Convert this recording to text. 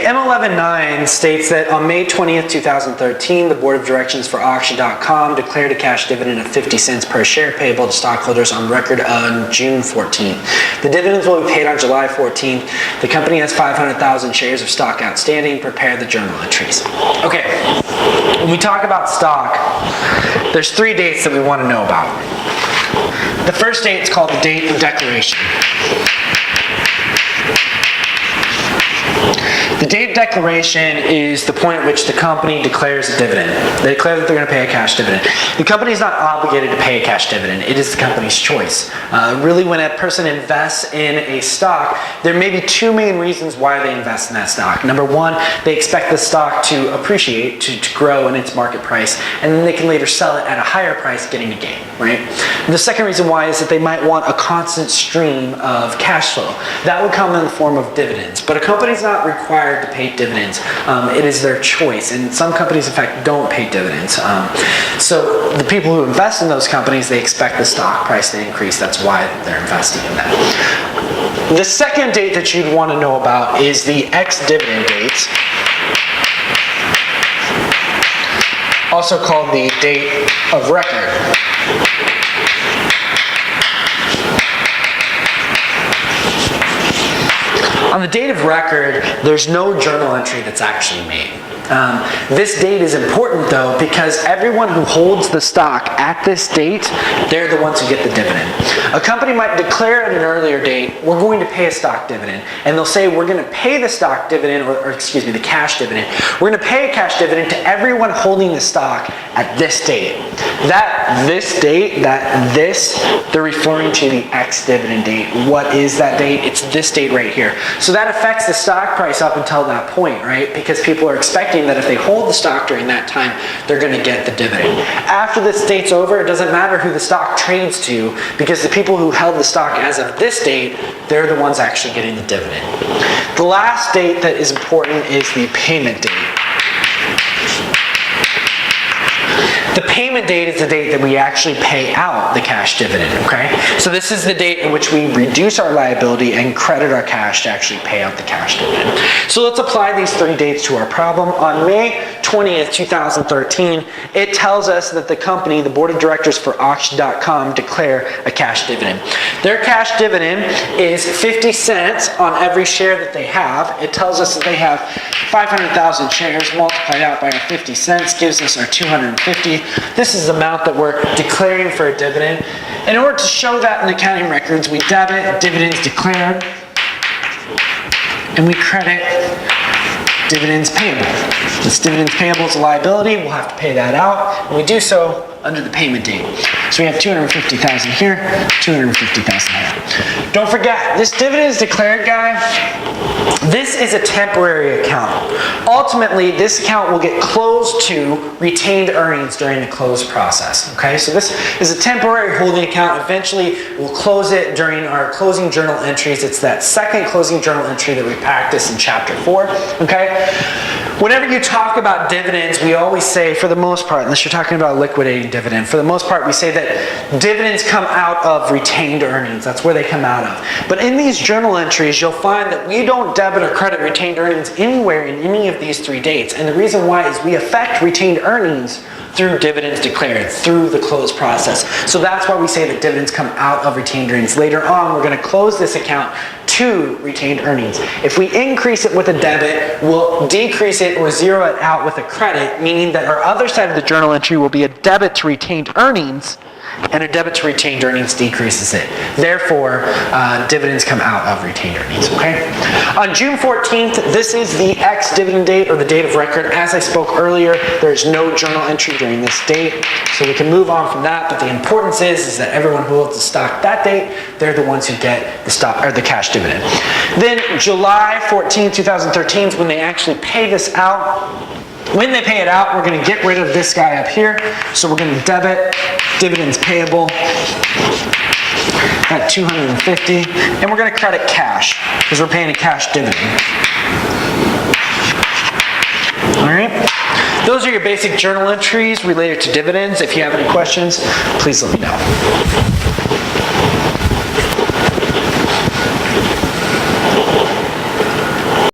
M11-9 states that on May 20th, 2013, the Board of Directors for Auction.com declared a cash dividend of 50 cents per share payable to stockholders on record on June 14th. The dividends will be paid on July 14th. The company has 500,000 shares of stock outstanding. Prepare the journal entries. Okay, when we talk about stock, there's 3 dates that we want to know about. The first date is called the date of declaration. The date of declaration is the point at which the company declares a dividend. They declare that they're going to pay a cash dividend. The company is not obligated to pay a cash dividend. It is the company's choice. Really, when a person invests in a stock, there may be 2 main reasons why they invest in that stock. Number 1, they expect the stock to appreciate, to grow in its market price, and then they can later sell it at a higher price, getting a gain, right? And the second reason why is that they might want a constant stream of cash flow. That would come in the form of dividends. But a company's not required to pay dividends. It is their choice, and some companies in fact don't pay dividends. So the people who invest in those companies, they expect the stock price to increase. That's why they're investing in that. The second date that you'd want to know about is the ex-dividend dates, also called the date of record. On the date of record, there's no journal entry that's actually made. This date is important though because everyone who holds the stock at this date, they're the ones who get the dividend. A company might declare at an earlier date, we're going to pay a stock dividend, and they'll say we're going to pay the stock dividend, or excuse me, the cash dividend. We're going to pay a cash dividend to everyone holding the stock at this date. They're referring to the ex-dividend date. What is that date? It's this date right here. So that affects the stock price up until that point, right? Because people are expecting that if they hold the stock during that time, they're going to get the dividend. After this date's over, it doesn't matter who the stock trades to, because the people who held the stock as of this date, they're the ones actually getting the dividend. The last date that is important is the payment date. The payment date is the date that we actually pay out the cash dividend, okay? So this is the date in which we reduce our liability and credit our cash to actually pay out the cash dividend. So let's apply these 3 dates to our problem. On May 20th, 2013, it tells us that the company, the Board of Directors for Auction.com, declare a cash dividend. Their cash dividend is 50 cents on every share that they have. It tells us that they have 500,000 shares multiplied out by our 50 cents gives us our 250. This is the amount that we're declaring for a dividend. In order to show that in accounting records, we debit dividends declared, and we credit dividends payable. This dividends payable is a liability. We'll have to pay that out, and we do so under the payment date. So we have 250,000 here, 250,000 here. Don't forget, this dividends declared guy, this is a temporary account. Ultimately, this account will get closed to retained earnings during the close process. Okay, so this is a temporary holding account. Eventually, we'll close it during our closing journal entries. It's that second closing journal entry that we practiced in chapter 4. Okay, whenever you talk about dividends, we always say, for the most part, unless you're talking about liquidating dividend, for the most part, we say that dividends come out of retained earnings. That's where they come out of. But in these journal entries, you'll find that we don't debit or credit retained earnings anywhere in any of these 3 dates. And the reason why is we affect retained earnings through dividends declared, through the close process. So that's why we say that dividends come out of retained earnings. Later on, we're going to close this account to retained earnings. If we increase it with a debit, we'll decrease it or zero it out with a credit, meaning that our other side of the journal entry will be a debit to retained earnings, and a debit to retained earnings decreases it. Therefore, dividends come out of retained earnings, okay? On June 14th, this is the ex-dividend date, or the date of record. As I spoke earlier, there's no journal entry during this date, so we can move on from that, but the importance is that everyone who holds the stock that date, they're the ones who get the stock, or the cash dividend. Then July 14th, 2013 is when they actually pay this out. When they pay it out, we're going to get rid of this guy up here. So we're going to debit dividends payable at 250, and we're going to credit cash because we're paying a cash dividend. All right. Those are your basic journal entries related to dividends. If you have any questions, please let me know.